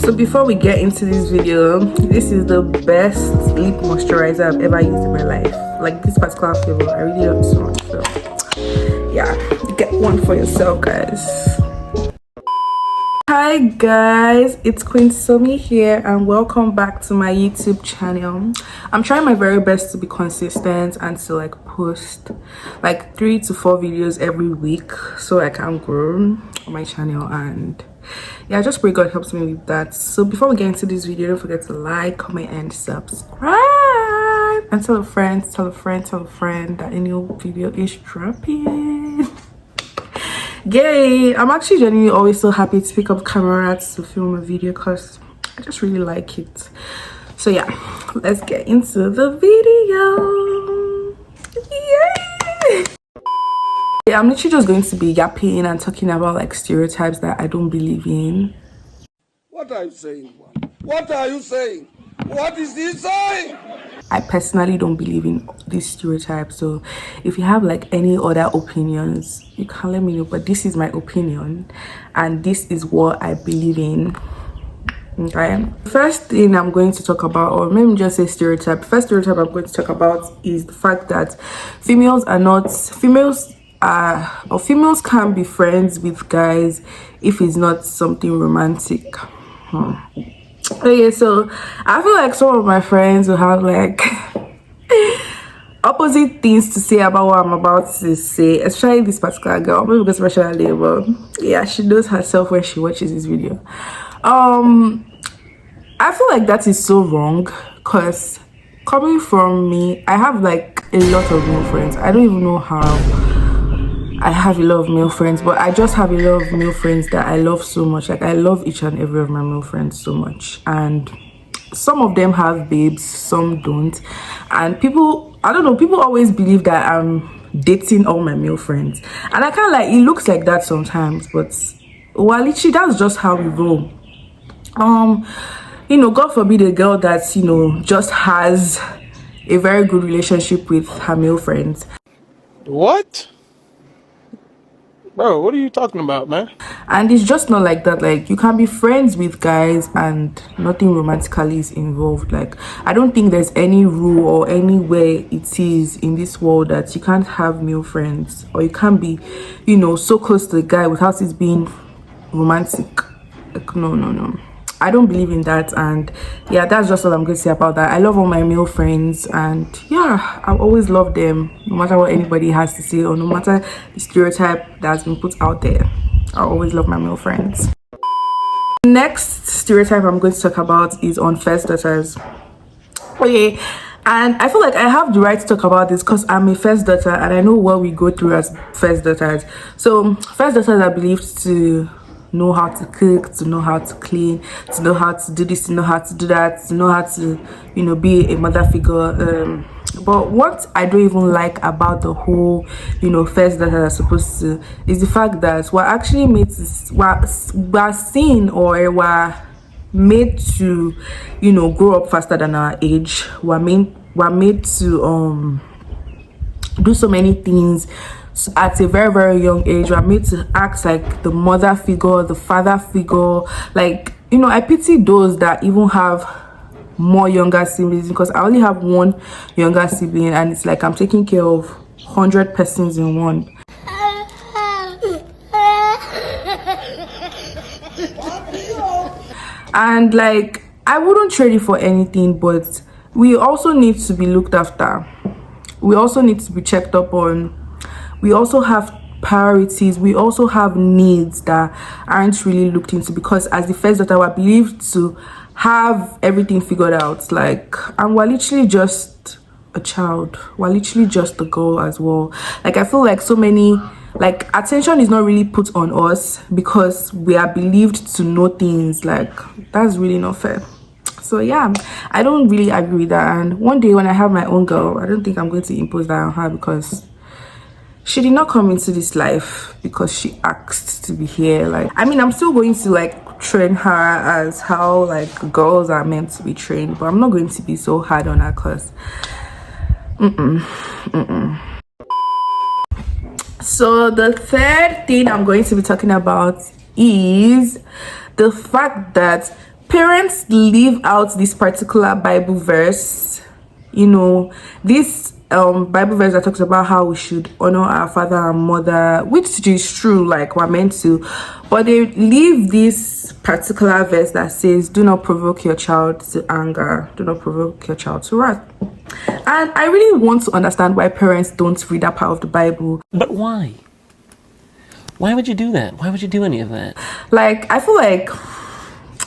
So before we get into this video, this is the best lip moisturizer I've ever used in my life. Like this particular flavor, I really love it so much. So yeah, get one for yourself, guys. Hi guys, it's Queen Somi here and welcome back to my YouTube channel. I'm trying my very best to be consistent and to like post like 3 to 4 videos every week so I can grow on my channel, and yeah, I just pray God helps me with that. So before we get into this video, don't forget to like, comment and subscribe, and tell a friend that a new video is dropping. Yay! I'm actually genuinely always so happy to pick up camera to film a video because I just really like it. So yeah, let's get into the video. Yay! Yeah, I'm literally just going to be yapping and talking about like stereotypes that I don't believe in. What are you saying? What are you saying? What is he saying? I personally don't believe in these stereotypes, so if you have like any other opinions, you can let me know, but this is my opinion and this is what I believe in. Okay, first thing I'm going to talk about, or maybe just say stereotype. First stereotype I'm going to talk about is the fact that females can be friends with guys if it's not something romantic. Okay, so I feel like some of my friends will have like opposite things to say about what I'm about to say, especially this particular girl, maybe because especially, but yeah, she knows herself when she watches this video. I feel like that is so wrong because coming from me, I have like a lot of male friends. I don't even know how I have a lot of male friends, but I just have a lot of male friends that I love so much. Like I love each and every of my male friends so much, and some of them have babes, some don't, and people, I don't know, people always believe that I'm dating all my male friends, and I kind of like, it looks like that sometimes, but well, literally that's just how we roll. You know, God forbid a girl that, you know, just has a very good relationship with her male friends. What? Bro, what are you talking about, man? And it's just not like that. Like, you can be friends with guys and nothing romantically is involved. Like, I don't think there's any rule or any way it is in this world that you can't have male friends, or you can't be, you know, so close to the guy without it being romantic. Like, no, I don't believe in that. And yeah, that's just all I'm going to say about that. I love all my male friends, and yeah, I've always loved them, no matter what anybody has to say or no matter the stereotype that's been put out there. I always love my male friends. Next stereotype I'm going to talk about is on first daughters. Okay, and I feel like I have the right to talk about this because I'm a first daughter and I know what we go through as first daughters. So first daughters are believed to know how to cook, to know how to clean, to know how to do this, to know how to do that, to know how to, you know, be a mother figure. But what I don't even like about the whole, you know, first that are supposed to, is the fact that we're actually made to, we're seen or we're made to, you know, grow up faster than our age. We're made to do so many things at a very, very young age. We're made to act like the mother figure, the father figure. Like, you know, I pity those that even have more younger siblings, because I only have one younger sibling and it's like I'm taking care of 100 persons in one. And like, I wouldn't trade it for anything, but we also need to be looked after. We also need to be checked up on. We also have priorities. We also have needs that aren't really looked into, because as the first daughter, we're believed to have everything figured out. Like, and we're literally just a child. We're literally just a girl as well. Like, I feel like so many, like, attention is not really put on us because we are believed to know things. Like, that's really not fair. So yeah, I don't really agree with that. And one day when I have my own girl, I don't think I'm going to impose that on her, because she did not come into this life because she asked to be here. Like, I mean, I'm still going to like train her as how like girls are meant to be trained, but I'm not going to be so hard on her, because So the third thing I'm going to be talking about is the fact that parents leave out this particular Bible verse, you know, this Bible verse that talks about how we should honor our father and mother, which is true, like we're meant to, but they leave this particular verse that says, do not provoke your child to anger, do not provoke your child to wrath. And I really want to understand why parents don't read that part of the Bible. But why? Why would you do that? Why would you do any of that? Like, I feel like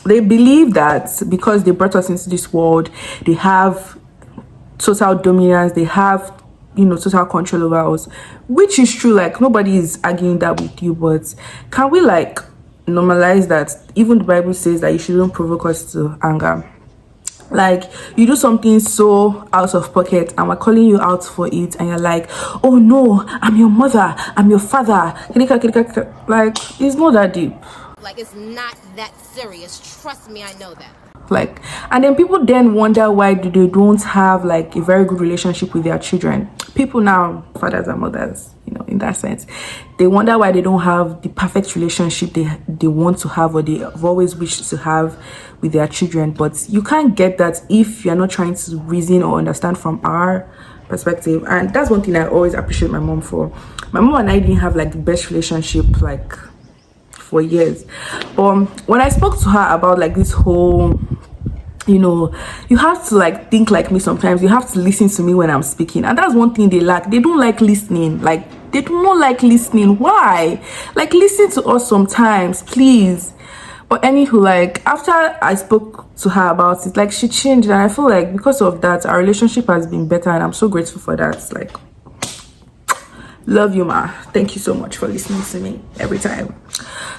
they believe that because they brought us into this world, they have total dominance, they have, you know, total control over us, which is true. Like, nobody is arguing that with you, but can we like normalize that even the Bible says that you shouldn't provoke us to anger? Like, you do something so out of pocket and we're calling you out for it, and you're like, oh no, I'm your mother, I'm your father, like, it's not that deep. Like, it's not that serious. Trust me, I know that. Like, and then people then wonder why they don't have like a very good relationship with their children. People now, fathers and mothers, you know, in that sense, they wonder why they don't have the perfect relationship they want to have, or they have always wished to have with their children. But you can't get that if you're not trying to reason or understand from our perspective. And that's one thing I always appreciate my mom for. My mom and I didn't have like the best relationship like for years, but when I spoke to her about like this whole, you know, you have to like think like me sometimes, you have to listen to me when I'm speaking, and that's one thing they lack. They don't like listening. Like, they do not like listening. Why? Like, listen to us sometimes, please. But anywho, like, after I spoke to her about it, like, she changed, and I feel like because of that our relationship has been better, and I'm so grateful for that. Like, love you, ma. Thank you so much for listening to me every time.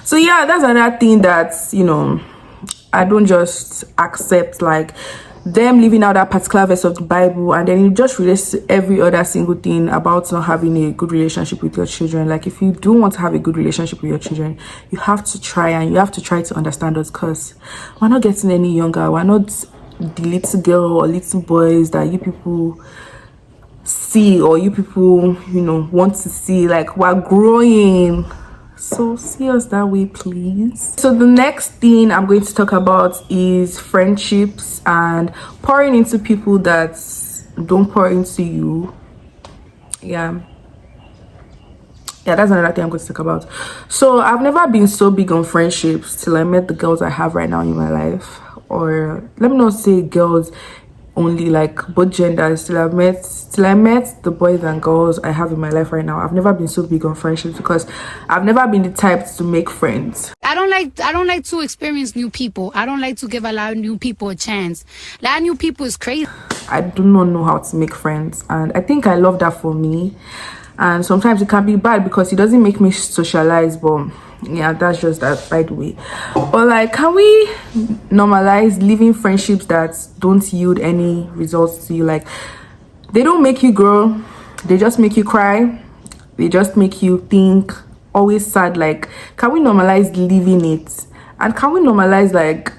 So yeah, that's another thing that, you know, I don't just accept, like them leaving out that particular verse of the Bible and then it just relates to every other single thing about not having a good relationship with your children. Like, if you do want to have a good relationship with your children, you have to try, and you have to try to understand us, because we're not getting any younger. We're not the little girl or little boys that you people see, or you people, you know, want to see. Like, we're growing, so see us that way, please. So the next thing I'm going to talk about is friendships and pouring into people that don't pour into you. Yeah, that's another thing I'm going to talk about. So I've never been so big on friendships till I met the girls I have right now in my life. Or let me not say girls only, like both genders, till I met the boys and girls I have in my life right now. I've never been so big on friendships because I've never been the type to make friends. I don't like to experience new people. I don't like to give a lot of new people a chance. A lot of new people is crazy. I do not know how to make friends, and I think I love that for me. And sometimes it can be bad because it doesn't make me socialize, but yeah, that's just that, by the way. But like, can we normalize living friendships that don't yield any results to you? Like, they don't make you grow, they just make you cry, they just make you think, always sad. Like, can we normalize living it? And can we normalize like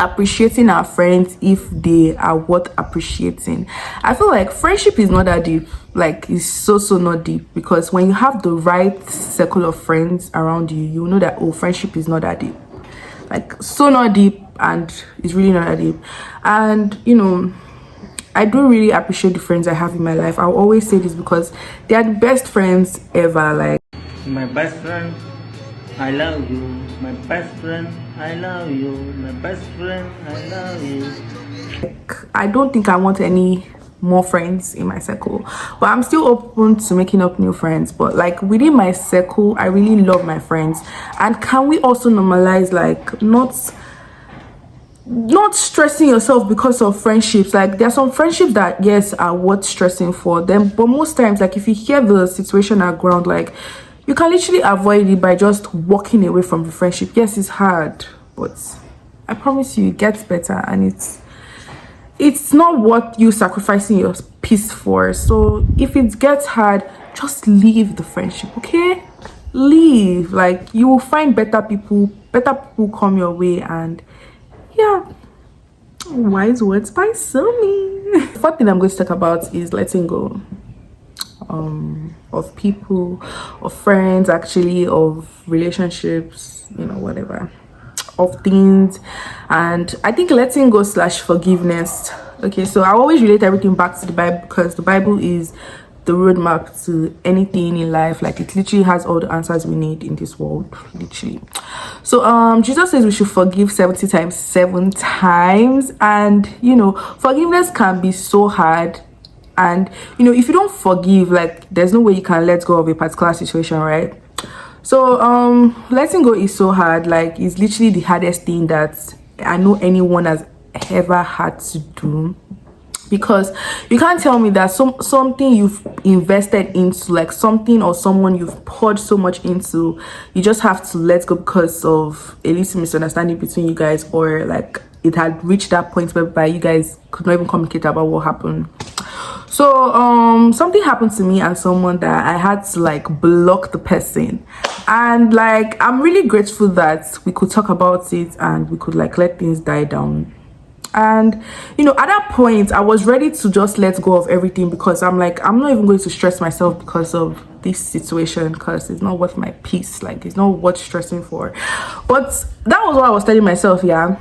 appreciating our friends if they are worth appreciating? I feel like friendship is not that deep. Like, it's so not deep, because when you have the right circle of friends around you, you know that, oh, friendship is not that deep. Like, so not deep, and it's really not that deep. And you know, I do really appreciate the friends I have in my life. I'll always say this because they are the best friends ever. Like, my best friend, I love you. My best friend, I love you. My best friend, I love you. I don't think I want any more friends in my circle, but I'm still open to making up new friends. But like, within my circle, I really love my friends. And can we also normalize like not stressing yourself because of friendships? Like, there are some friendships that, yes, are worth stressing for them, but most times, like, if you hear the situation at ground, like, you can literally avoid it by just walking away from the friendship. Yes, it's hard, but I promise you it gets better, and it's not worth you sacrificing your peace for. So if it gets hard, just leave the friendship, okay? Leave. Like, you will find better people come your way. And yeah, wise words by Sumi. The fourth thing I'm going to talk about is letting go of people, of friends, actually, of relationships, you know, whatever, of things. And I think letting go / forgiveness. Okay, so I always relate everything back to the Bible, because the Bible is the roadmap to anything in life. Like, it literally has all the answers we need in this world, literally. So Jesus says we should forgive 70 times 7 times. And you know, forgiveness can be so hard. And you know, if you don't forgive, like, there's no way you can let go of a particular situation, right? So letting go is so hard. Like, it's literally the hardest thing that I know anyone has ever had to do, because you can't tell me that something you've invested into, like something or someone you've poured so much into, you just have to let go because of a little misunderstanding between you guys, or like it had reached that point whereby you guys could not even communicate about what happened. So something happened to me and someone that I had to like block the person, and like I'm really grateful that we could talk about it and we could like let things die down. And you know, at that point I was ready to just let go of everything, because I'm like, I'm not even going to stress myself because of this situation, because it's not worth my peace. Like, it's not worth stressing for. But that was what I was telling myself, yeah.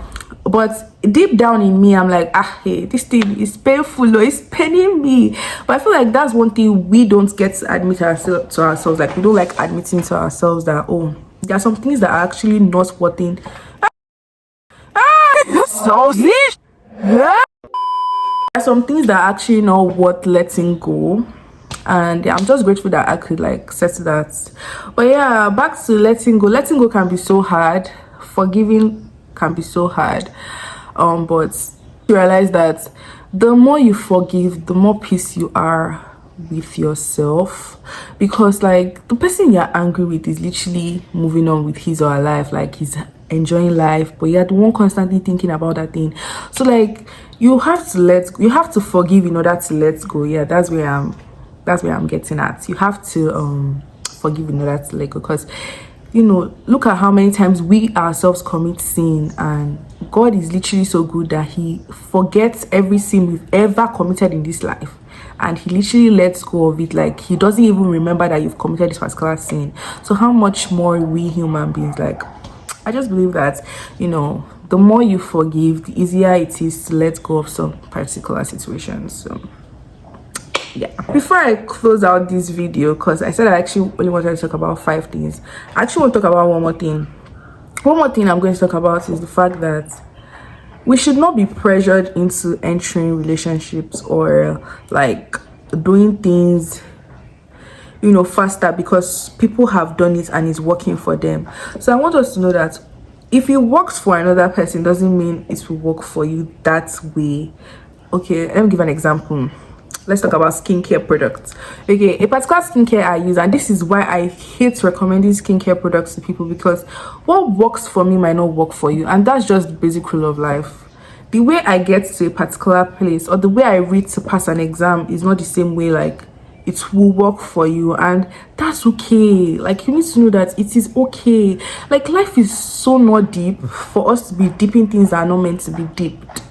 But deep down in me, I'm like, hey, this thing is painful, it's paining me. But I feel like that's one thing we don't get to admit to ourselves. Like, we don't like admitting to ourselves that, oh, there are some things that are actually not working. So this, there are some things that are actually not worth letting go. And yeah, I'm just grateful that I could like settle that. But yeah, back to letting go. Letting go can be so hard. Forgiving can be so hard. But you realize that the more you forgive, the more peace you are with yourself, because like the person you're angry with is literally moving on with his or her life, like he's enjoying life, but you're the one constantly thinking about that thing. So like you have to forgive in order to let go. Yeah, that's where I'm getting at. You have to forgive in order to let go, because you know, look at how many times we ourselves commit sin, and God is literally so good that he forgets every sin we've ever committed in this life, and he literally lets go of it. Like, he doesn't even remember that you've committed this particular sin. So how much more we human beings? Like, I just believe that, you know, the more you forgive, the easier it is to let go of some particular situations. So yeah, before I close out this video, because I said I actually only wanted to talk about 5 things, I actually want to talk about one more thing. One more thing I'm going to talk about is the fact that we should not be pressured into entering relationships or like doing things, you know, faster because people have done it and it's working for them. So I want us to know that if it works for another person, doesn't mean it will work for you that way. Okay, let me give an example. Let's talk about skincare products. Okay, a particular skincare I use, and this is why I hate recommending skincare products to people, because what works for me might not work for you, and that's just the basic rule of life. The way I get to a particular place or the way I read to pass an exam is not the same way like it will work for you, and that's okay. Like, you need to know that it is okay. Like, life is so not deep for us to be dipping things that are not meant to be dipped.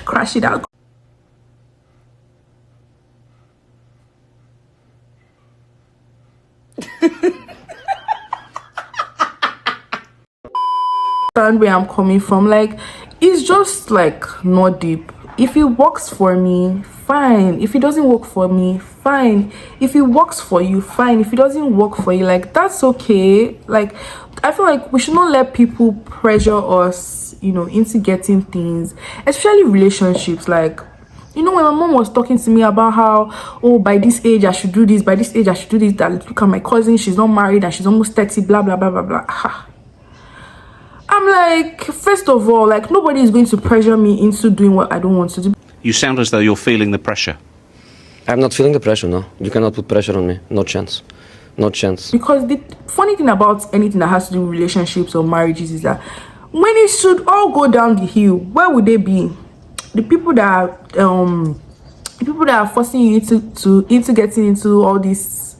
Crash it out. Where I'm coming from, like, it's just like not deep. If it works for me, fine. If it doesn't work for me, fine. If it works for you, fine. If it doesn't work for you, like, that's okay. Like, I feel like we should not let people pressure us, you know, into getting things, especially relationships. Like, you know, when my mom was talking to me about how, oh, by this age I should do this, by this age I should do this, that look at my cousin, she's not married and she's almost 30, blah blah blah blah blah. I'm like, first of all, like, nobody is going to pressure me into doing what I don't want to do. You sound as though you're feeling the pressure. I'm not feeling the pressure, no. You cannot put pressure on me. No chance. No chance. Because the funny thing about anything that has to do with relationships or marriages is that when it should all go down the hill, where would they be? The people that are forcing you into getting into all this.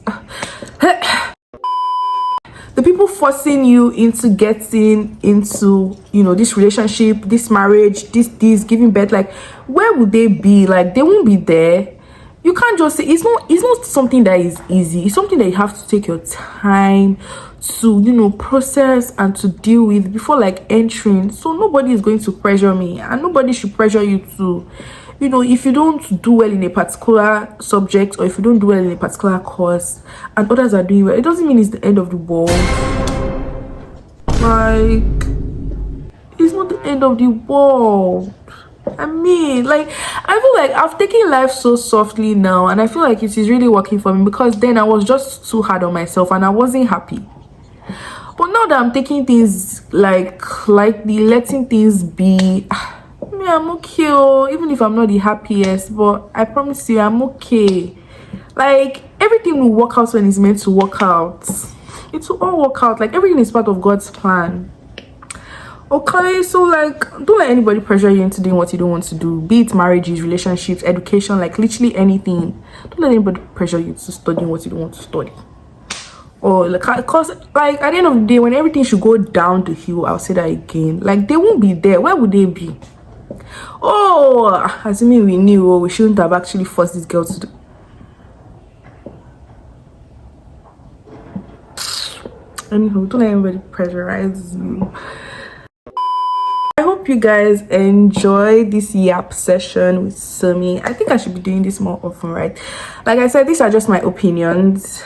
The people forcing you into getting into, you know, this relationship, this marriage, this giving birth, like, where would they be? Like, they won't be there. you can't just say it's not something that is easy. It's something that you have to take your time to, you know, process and to deal with before like entering. So nobody is going to pressure me, and nobody should pressure you to, you know, if you don't do well in a particular subject, or if you don't do well in a particular course and others are doing well, it doesn't mean it's the end of the world. Like, it's not the end of the world. I mean, like, I feel like I've taken life so softly now, and I feel like it is really working for me, because then I was just too hard on myself and I wasn't happy. But now that I'm taking things like lightly, letting things be, me, I'm okay, even if I'm not the happiest, but I promise you I'm okay. Like, everything will work out when it's meant to work out. It will all work out. Like, everything is part of God's plan. Okay, so like, don't let anybody pressure you into doing what you don't want to do, be it marriages, relationships, education, like literally anything. Don't let anybody pressure you to study what you don't want to study. Or like, because like at the end of the day, when everything should go down the hill, I'll say that again, like they won't be there. Where would they be? Oh, assuming we knew, we shouldn't have actually forced this girl to do. Anyhow, don't let anybody pressurize you. I hope you guys enjoyed this yap session with Sumi. I think I should be doing this more often, right? Like I said, these are just my opinions,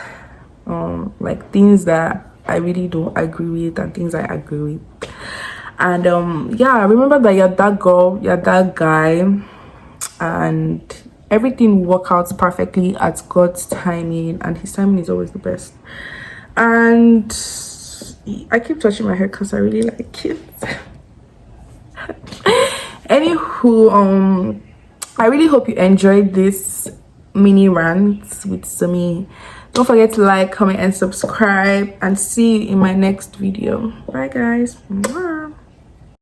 like things that I really don't agree with and things I agree with. And yeah, remember that you're that girl, you're that guy, and everything will work out perfectly at God's timing, and his timing is always the best. And I keep touching my hair because I really like it. Anywho, I really hope you enjoyed this mini rant with Sumi. Don't forget to like, comment, and subscribe, and see you in my next video. Bye guys. Mwah.